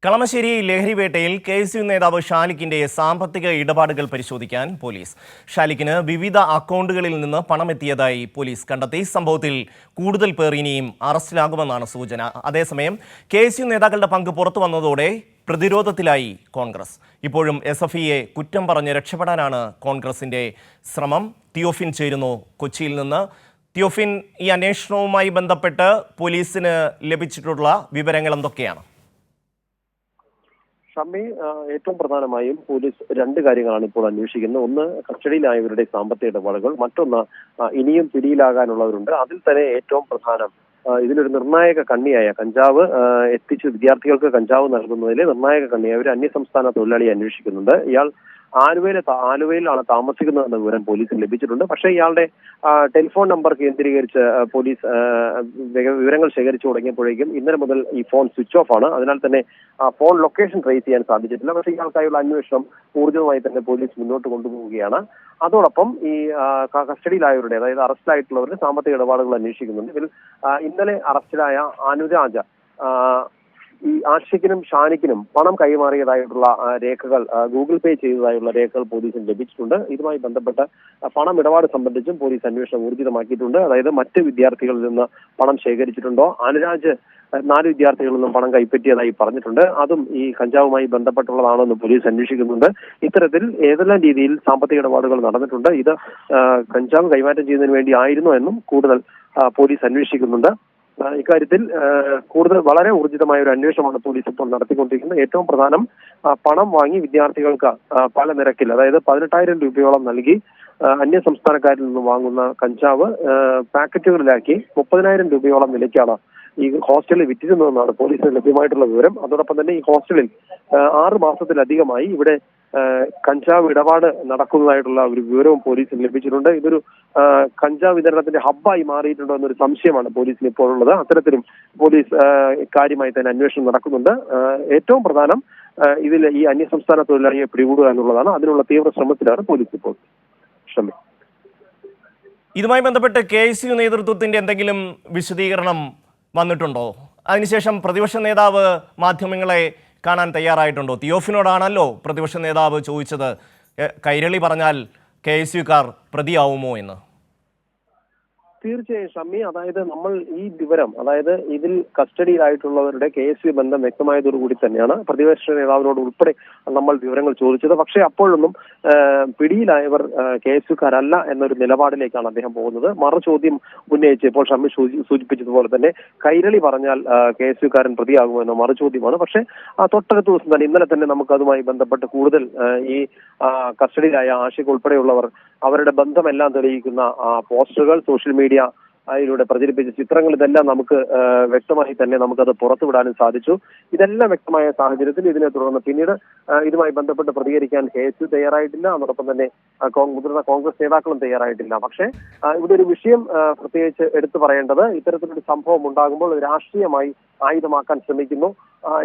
Kalamassery ലഹരിവേട്ടയിൽ KSU നേതാവ് ഷാലിക്കിന്റെ സാമ്പത്തിക ഇടപാടുകൾ പരിശോധിക്കാൻ പോലീസ്. ഷാലിക്കിന് വിവിധ അക്കൗണ്ടുകളിൽ നിന്ന് പണമെത്തിയതായി പോലീസ് കണ്ടെത്തി. സംഭവത്തിൽ കൂടുതൽ പേർ ഇനിയും അറസ്റ്റിലാകുമെന്നാണ് സൂചന. അതേസമയം KSU നേതാക്കളുടെ പങ്ക് പുറത്തു വന്നതോടെ പ്രതിരോധത്തിലായി കോൺഗ്രസ്. ഇപ്പോഴും SFIയെ കുറ്റം പറഞ്ഞ് രക്ഷപ്പെടാനാണ് കോൺഗ്രസിന്റെ ശ്രമം. തിയോഫിൻ ചേരുന്നു കൊച്ചിയിൽ നിന്ന്. തിയോഫിൻ, ഈ അന്വേഷണവുമായി ബന്ധപ്പെട്ട് പോലീസിന് ലഭിച്ചിട്ടുള്ള വിവരങ്ങൾ എന്തൊക്കെയാണ്? ഷമ്മി, ഏറ്റവും പ്രധാനമായും പോലീസ് രണ്ട് കാര്യങ്ങളാണ് ഇപ്പോൾ അന്വേഷിക്കുന്നത്. ഒന്ന്, കസ്റ്റഡിയിലായവരുടെ സാമ്പത്തിക ഇടപാടുകൾ. മറ്റൊന്ന്, ഇനിയും പിടിയിലാകാനുള്ളവരുണ്ട്. അതിൽ തന്നെ ഏറ്റവും പ്രധാനം ഇതിലൊരു നിർണായക കണ്ണിയായ കഞ്ചാവ് എത്തിച്ച് വിദ്യാർത്ഥികൾക്ക് കഞ്ചാവ് നൽകുന്നതിലെ നിർണായക കണ്ണിയായ ഒരു അന്യസംസ്ഥാന തൊഴിലാളിയെ അന്വേഷിക്കുന്നുണ്ട്. ഇയാൾ ആലുവയിലാണ് താമസിക്കുന്നതെന്ന വിവരം പോലീസിന് ലഭിച്ചിട്ടുണ്ട്. പക്ഷേ ഇയാളുടെ ടെലിഫോൺ നമ്പർ കേന്ദ്രീകരിച്ച് പോലീസ് വിവരങ്ങൾ ശേഖരിച്ചു തുടങ്ങിയപ്പോഴേക്കും ഇന്നലെ മുതൽ ഈ ഫോൺ സ്വിച്ച് ഓഫ് ആണ്. അതിനാൽ തന്നെ ഫോൺ ലൊക്കേഷൻ ട്രേസ് ചെയ്യാൻ സാധിച്ചിട്ടില്ല. പക്ഷേ ഇയാൾക്കായുള്ള അന്വേഷണം ഊർജിതമായി തന്നെ പോലീസ് മുന്നോട്ട് കൊണ്ടുപോവുകയാണ്. അതോടൊപ്പം ഈ കസ്റ്റഡിയിലായവരുടെ, അതായത് അറസ്റ്റിലായിട്ടുള്ളവരുടെ സാമ്പത്തിക ഇടപാടുകൾ അന്വേഷിക്കുന്നുണ്ട്. ഇതിൽ ഇന്നലെ അറസ്റ്റിലായ അനുരാജ് ഈ ആഷിഖിനും ഷാനിക്കിനും പണം കൈമാറിയതായിട്ടുള്ള രേഖകൾ, ഗൂഗിൾ പേ ചെയ്തതായുള്ള രേഖകൾ പോലീസിന് ലഭിച്ചിട്ടുണ്ട്. ഇതുമായി ബന്ധപ്പെട്ട് പണം ഇടപാട് സംബന്ധിച്ചും പോലീസ് അന്വേഷണം ഊർജിതമാക്കിയിട്ടുണ്ട്. അതായത് മറ്റ് വിദ്യാർത്ഥികളിൽ നിന്ന് പണം ശേഖരിച്ചിട്ടുണ്ടോ, അനുരാജ് 4 വിദ്യാർത്ഥികളിൽ നിന്നും പണം കൈപ്പറ്റിയതായി പറഞ്ഞിട്ടുണ്ട്. അതും ഈ കഞ്ചാവുമായി ബന്ധപ്പെട്ടുള്ളതാണോ എന്ന് പോലീസ് അന്വേഷിക്കുന്നുണ്ട്. ഇത്തരത്തിൽ ഏതെല്ലാം രീതിയിൽ സാമ്പത്തിക ഇടപാടുകൾ നടന്നിട്ടുണ്ട്, ഇത് കഞ്ചാവ് കൈമാറ്റം ചെയ്യുന്നതിന് വേണ്ടി ആയിരുന്നോ എന്നും കൂടുതൽ പോലീസ് അന്വേഷിക്കുന്നുണ്ട്. ഇക്കാര്യത്തിൽ കൂടുതൽ വളരെ ഊർജിതമായ ഒരു അന്വേഷണമാണ് പോലീസ് ഇപ്പോൾ നടത്തിക്കൊണ്ടിരിക്കുന്നത്. ഏറ്റവും പ്രധാനം, പണം വാങ്ങി വിദ്യാർത്ഥികൾക്ക് പല നിരക്കിൽ, അതായത് 18,000 രൂപയോളം നൽകി അന്യ സംസ്ഥാനക്കാരിൽ നിന്ന് വാങ്ങുന്ന കഞ്ചാവ് പാക്കറ്റുകളിലാക്കി 30,000 രൂപയോളം വിലയ്ക്കാണ് ഈ ഹോസ്റ്റലിൽ വിറ്റിരുന്നതെന്നാണ് പോലീസിന് ലഭ്യമായിട്ടുള്ള വിവരം. അതോടൊപ്പം തന്നെ ഈ ഹോസ്റ്റലിൽ 6 മാസത്തിലധികമായി ഇവിടെ കഞ്ചാവ് ഇടപാട് നടക്കുന്നതായിട്ടുള്ള ഒരു വിവരവും പോലീസിന് ലഭിച്ചിട്ടുണ്ട്. ഇതൊരു കഞ്ചാവ് വിതരണത്തിന്റെ ഹബ്ബായി മാറിയിട്ടുണ്ടോ എന്നൊരു സംശയമാണ് പോലീസിന് ഇപ്പോൾ ഉള്ളത്. അത്തരത്തിലും പോലീസ് കാര്യമായി തന്നെ അന്വേഷണം നടക്കുന്നുണ്ട്. ഏറ്റവും പ്രധാനം ഇതിൽ ഈ അന്യസംസ്ഥാന തൊഴിലാളിയെ പിടികൂടുക എന്നുള്ളതാണ്. അതിനുള്ള തീവ്ര ശ്രമത്തിലാണ് പോലീസ് ഇപ്പോൾ. ഇതുമായി ബന്ധപ്പെട്ട് KSU നേതൃത്വത്തിന്റെ എന്തെങ്കിലും വിശദീകരണം വന്നിട്ടുണ്ടോ? അതിനുശേഷം പ്രതിപക്ഷ നേതാവ് മാധ്യമങ്ങളെ കാണാൻ തയ്യാറായിട്ടുണ്ടോ? തിയോഫിനോടാണല്ലോ പ്രതിപക്ഷ നേതാവ് ചോദിച്ചത്, കൈരളി പറഞ്ഞാൽ KSUക്കാർ പ്രതിയാവുമോ എന്ന്. തീർച്ചയായും ഷമ്മി, അതായത് നമ്മൾ ഈ വിവരം, അതായത് ഇതിൽ കസ്റ്റഡിയിലായിട്ടുള്ളവരുടെ KSU ബന്ധം വ്യക്തമായതോടുകൂടി തന്നെയാണ് പ്രതിപക്ഷ നേതാവിനോട് ഉൾപ്പെടെ നമ്മൾ വിവരങ്ങൾ ചോദിച്ചത്. പക്ഷേ അപ്പോഴൊന്നും പിടിയിലായവർ KSUക്കാരല്ല എന്നൊരു നിലപാടിലേക്കാണ് അദ്ദേഹം പോകുന്നത്. മറുചോദ്യം ഉന്നയിച്ച് ഇപ്പോൾ ഷമ്മി സൂചിപ്പിച്ചതുപോലെ തന്നെ കൈരളി പറഞ്ഞാൽ KSUക്കാരൻ പ്രതിയാകുമെന്ന മറുചോദ്യമാണ്. പക്ഷേ തൊട്ടടുത്ത ദിവസം തന്നെ, ഇന്നലെ തന്നെ നമുക്ക് അതുമായി ബന്ധപ്പെട്ട് കൂടുതൽ ഈ കസ്റ്റഡിയിലായ ആഷിഖ് ഉൾപ്പെടെയുള്ളവർ അവരുടെ ബന്ധമെല്ലാം തെളിയിക്കുന്ന പോസ്റ്ററുകൾ സോഷ്യൽ മീഡിയ അതിലൂടെ പ്രചരിപ്പിച്ച ചിത്രങ്ങൾ, ഇതെല്ലാം നമുക്ക് വ്യക്തമായി തന്നെ നമുക്കത് പുറത്തുവിടാനും സാധിച്ചു. ഇതെല്ലാം വ്യക്തമായ സാഹചര്യത്തിൽ ഇതിനെ തുടർന്ന് പിന്നീട് ഇതുമായി ബന്ധപ്പെട്ട് പ്രതികരിക്കാൻ KSU തയ്യാറായിട്ടില്ല. അതോടൊപ്പം തന്നെ മുതിർന്ന കോൺഗ്രസ് നേതാക്കളും തയ്യാറായിട്ടില്ല. പക്ഷേ ഇവിടെ ഒരു വിഷയം പ്രത്യേകിച്ച് എടുത്തു പറയേണ്ടത്, ഇത്തരത്തിലൊരു സംഭവം ഉണ്ടാകുമ്പോൾ രാഷ്ട്രീയമായി ആയുധമാക്കാൻ ശ്രമിക്കുന്നു,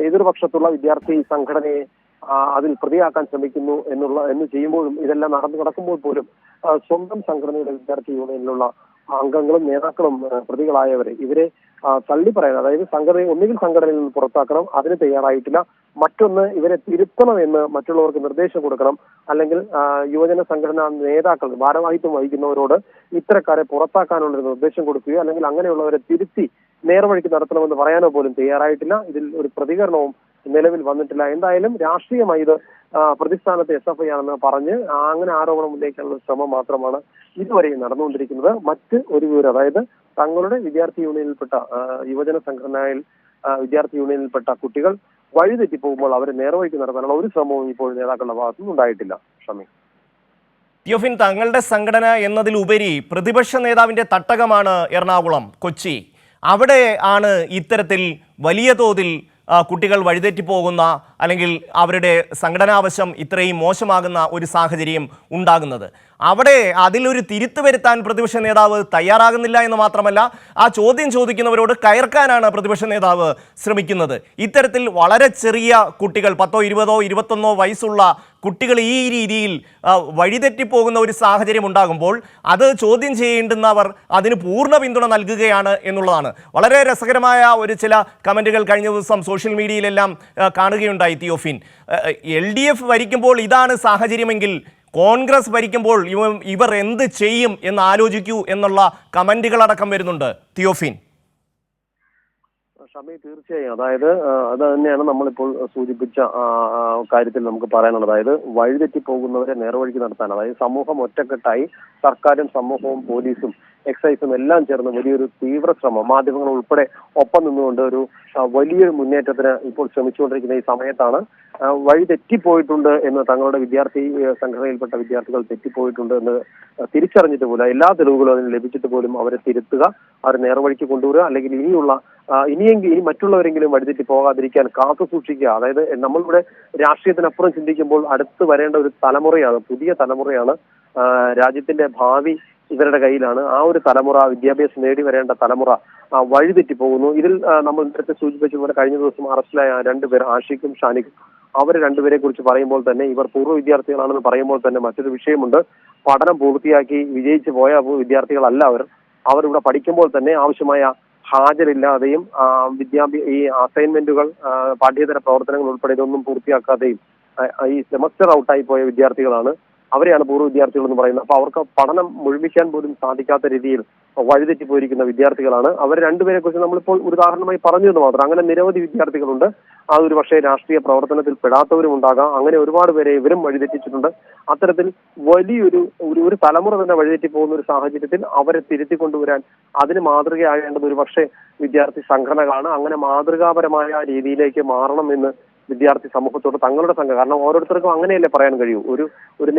എതിർപക്ഷത്തുള്ള വിദ്യാർത്ഥി സംഘടനയെ അതിൽ പ്രതിയാക്കാൻ ശ്രമിക്കുന്നു എന്ന് ചെയ്യുമ്പോഴും, ഇതെല്ലാം നടക്കുമ്പോൾ പോലും സ്വന്തം സംഘടനയുടെ വിദ്യാർത്ഥി യൂണിയനിലുള്ള അംഗങ്ങളും നേതാക്കളും പ്രതികളായവരെ ഇവരെ തള്ളിപ്പറയാൻ, അതായത് ഒന്നുകിൽ സംഘടനയിൽ നിന്ന് പുറത്താക്കണം, അതിന് തയ്യാറായിട്ടില്ല. മറ്റൊന്ന്, ഇവരെ തിരുത്തണമെന്ന് മറ്റുള്ളവർക്ക് നിർദ്ദേശം കൊടുക്കണം. അല്ലെങ്കിൽ യുവജന സംഘടനാ നേതാക്കൾ ഭാരവാഹിത്വം വഹിക്കുന്നവരോട് ഇത്തരക്കാരെ പുറത്താക്കാനുള്ള നിർദ്ദേശം കൊടുക്കുകയോ അല്ലെങ്കിൽ അങ്ങനെയുള്ളവരെ തിരുത്തി നേർവഴിക്ക് നടത്തണമെന്ന് പറയാനോ പോലും തയ്യാറായിട്ടില്ല. ഇതിൽ ഒരു പ്രതികരണവും നിലവിൽ വന്നിട്ടില്ല. എന്തായാലും രാഷ്ട്രീയമായി ഇത് പ്രതിസ്ഥാനത്ത് SFI ആണെന്ന് പറഞ്ഞ് അങ്ങനെ ആരോപണം ഉന്നയിക്കാനുള്ള ശ്രമം മാത്രമാണ് ഇതുവരെയും നടന്നുകൊണ്ടിരിക്കുന്നത്. മറ്റ് ഒരു വിവരം, അതായത് തങ്ങളുടെ വിദ്യാർത്ഥി യൂണിയനിൽപ്പെട്ട യുവജന സംഘടനയിൽ വിദ്യാർത്ഥി യൂണിയനിൽപ്പെട്ട കുട്ടികൾ വഴിതെറ്റിപ്പോകുമ്പോൾ അവരെ നേർവഴിക്ക് നടത്താനുള്ള ഒരു ശ്രമവും ഇപ്പോൾ നേതാക്കളുടെ ഭാഗത്തുനിന്ന് ഉണ്ടായിട്ടില്ല. ഷമി, തിയോഫിൻ, തങ്ങളുടെ സംഘടന എന്നതിലുപരി പ്രതിപക്ഷ നേതാവിന്റെ തട്ടകമാണ് എറണാകുളം, കൊച്ചി. അവിടെ ആണ് ഇത്തരത്തിൽ വലിയ തോതിൽ കുട്ടികൾ വഴിതെറ്റിപ്പോകുന്ന അല്ലെങ്കിൽ അവരുടെ സംഘടനാവശം ഇത്രയും മോശമാകുന്ന ഒരു സാഹചര്യം ഉണ്ടാകുന്നത്? അവിടെ അതിലൊരു തിരുത്ത് വരുത്താൻ പ്രതിപക്ഷ നേതാവ് തയ്യാറാകുന്നില്ല എന്ന് മാത്രമല്ല, ആ ചോദ്യം ചോദിക്കുന്നവരോട് കയർക്കാനാണ് പ്രതിപക്ഷ നേതാവ് ശ്രമിക്കുന്നത്. ഇത്തരത്തിൽ വളരെ ചെറിയ കുട്ടികൾ 10, 20, 21 വയസ്സുള്ള കുട്ടികൾ ഈ രീതിയിൽ വഴിതെറ്റിപ്പോകുന്ന ഒരു സാഹചര്യം ഉണ്ടാകുമ്പോൾ അത് ചോദ്യം ചെയ്യേണ്ടുന്നവർ അതിന് പൂർണ്ണ പിന്തുണ നൽകുകയാണ് എന്നുള്ളതാണ്. വളരെ രസകരമായ ചില കമൻറ്റുകൾ കഴിഞ്ഞ ദിവസം സോഷ്യൽ മീഡിയയിലെല്ലാം കാണുകയുണ്ടായി. തിയോഫിൻ, LDF ഭരിക്കുമ്പോൾ ഇതാണ് സാഹചര്യമെങ്കിൽ കോൺഗ്രസ് ഭരിക്കുമ്പോൾ ഇവർ എന്ത് ചെയ്യും എന്ന് ആലോചിക്കൂ എന്നുള്ള കമൻറ്റുകളടക്കം വരുന്നുണ്ട്. തിയോഫിൻ, ഷമി, തീർച്ചയായും അതായത് അത് തന്നെയാണ് നമ്മളിപ്പോൾ സൂചിപ്പിച്ച കാര്യത്തിൽ നമുക്ക് പറയാനുള്ളത്. അതായത് വഴിതെറ്റി പോകുന്നവരെ നേർവഴിക്ക് നടത്താൻ, അതായത് സമൂഹം ഒറ്റക്കെട്ടായി സർക്കാരും സമൂഹവും പോലീസും എക്സൈസും എല്ലാം ചേർന്ന് വലിയൊരു തീവ്ര ശ്രമം, മാധ്യമങ്ങൾ ഉൾപ്പെടെ ഒപ്പം നിന്നുകൊണ്ട് ഒരു വലിയൊരു മുന്നേറ്റത്തിന് ഇപ്പോൾ ശ്രമിച്ചുകൊണ്ടിരിക്കുന്ന ഈ സമയത്താണ് വഴി തെറ്റിപ്പോയിട്ടുണ്ട് എന്ന് തങ്ങളുടെ വിദ്യാർത്ഥി സംഘടനയിൽപ്പെട്ട വിദ്യാർത്ഥികൾ തെറ്റിപ്പോയിട്ടുണ്ട് എന്ന് തിരിച്ചറിഞ്ഞിട്ട് പോലും എല്ലാ തെളിവുകളും അതിന് ലഭിച്ചിട്ട് പോലും അവരെ തിരുത്തുക, അവരെ നേർവഴിക്ക് കൊണ്ടുവരിക, അല്ലെങ്കിൽ ഇനി മറ്റുള്ളവരെങ്കിലും വഴിതെറ്റി പോകാതിരിക്കാൻ കാത്തു സൂക്ഷിക്കുക. അതായത് നമ്മളിവിടെ രാഷ്ട്രീയത്തിനപ്പുറം ചിന്തിക്കുമ്പോൾ അടുത്ത് വരേണ്ട ഒരു തലമുറയാണ്, പുതിയ തലമുറയാണ്. രാജ്യത്തിന്റെ ഭാവി ഇവരുടെ കയ്യിലാണ്. ആ ഒരു തലമുറ, വിദ്യാഭ്യാസം നേടി വരേണ്ട തലമുറ വഴിതെറ്റി പോകുന്നു. ഇതിൽ നമ്മൾ നേരത്തെ സൂചിപ്പിച്ചതുപോലെ കഴിഞ്ഞ ദിവസം അറസ്റ്റിലായ 2 പേർ, ആഷിഖും ഷാനിഖും, അവർ 2 പേരെ കുറിച്ച് പറയുമ്പോൾ തന്നെ ഇവർ പൂർവ്വ വിദ്യാർത്ഥികളാണെന്ന് പറയുമ്പോൾ തന്നെ മറ്റൊരു വിഷയമുണ്ട്. പഠനം പൂർത്തിയാക്കി വിജയിച്ചു പോയ വിദ്യാർത്ഥികളല്ല അവർ ഇവിടെ പഠിക്കുമ്പോൾ തന്നെ ആവശ്യമായ ഹാജരില്ലാതെയും ഈ അസൈൻമെന്റുകൾ, പാഠ്യേതര പ്രവർത്തനങ്ങൾ ഉൾപ്പെടെ ഇതൊന്നും പൂർത്തിയാക്കാതെയും ഈ സെമസ്റ്റർ ഔട്ടായി പോയ വിദ്യാർത്ഥികളാണ്. അവരെയാണ് പൂർവ്വ വിദ്യാർത്ഥികൾ എന്ന് പറയുന്നത്. അപ്പൊ അവർക്ക് പഠനം മുഴുമിക്കാൻ പോലും സാധിക്കാത്ത രീതിയിൽ വഴിതെറ്റി പോയിരിക്കുന്ന വിദ്യാർത്ഥികളാണ്. അവർ 2 പേരെ കുറിച്ച് നമ്മളിപ്പോൾ ഒരു ഉദാഹരണമായി പറഞ്ഞു എന്ന് മാത്രം. അങ്ങനെ നിരവധി വിദ്യാർത്ഥികളുണ്ട്. അതൊരു പക്ഷേ രാഷ്ട്രീയ പ്രവർത്തനത്തിൽ പെടാത്തവരും ഉണ്ടാകാം. അങ്ങനെ ഒരുപാട് പേരെ ഇവരും വഴിതെറ്റിച്ചിട്ടുണ്ട്. അത്തരത്തിൽ വലിയൊരു തലമുറ തന്നെ വഴിതെറ്റി പോകുന്ന ഒരു സാഹചര്യത്തിൽ അവരെ തിരുത്തി കൊണ്ടുവരാൻ അതിന് മാതൃകയാകേണ്ടത് ഒരു പക്ഷേ വിദ്യാർത്ഥി സംഘടനകളാണ്. അങ്ങനെ മാതൃകാപരമായ രീതിയിലേക്ക് മാറണം എന്ന് വിദ്യാർത്ഥി സമൂഹത്തോട് തങ്ങളുടെ സംഘം, കാരണം ഓരോരുത്തർക്കും അങ്ങനെയല്ലേ പറയാൻ കഴിയൂ. ഒരു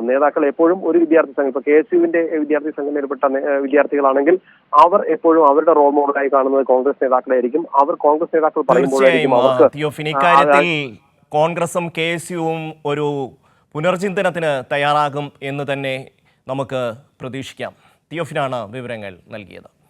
നേതാക്കൾ എപ്പോഴും ഒരു വിദ്യാർത്ഥി സംഘം, ഇപ്പൊ KSUവിന്റെ വിദ്യാർത്ഥി സംഘടനയിൽപ്പെട്ട വിദ്യാർത്ഥികളാണെങ്കിൽ അവർ എപ്പോഴും അവരുടെ റോൾ മോഡലായി കാണുന്നത് കോൺഗ്രസ് നേതാക്കളായിരിക്കും. അവർ കോൺഗ്രസ് നേതാക്കൾ പറയുമ്പോഴായിരിക്കും ഇക്കാര്യത്തിൽ കോൺഗ്രസും KSUവും ഒരു പുനർചിന്തനത്തിന് തയ്യാറാകും എന്ന് തന്നെ നമുക്ക് പ്രതീക്ഷിക്കാം. തിയോഫിനാണ് വിവരങ്ങൾ നൽകിയത്.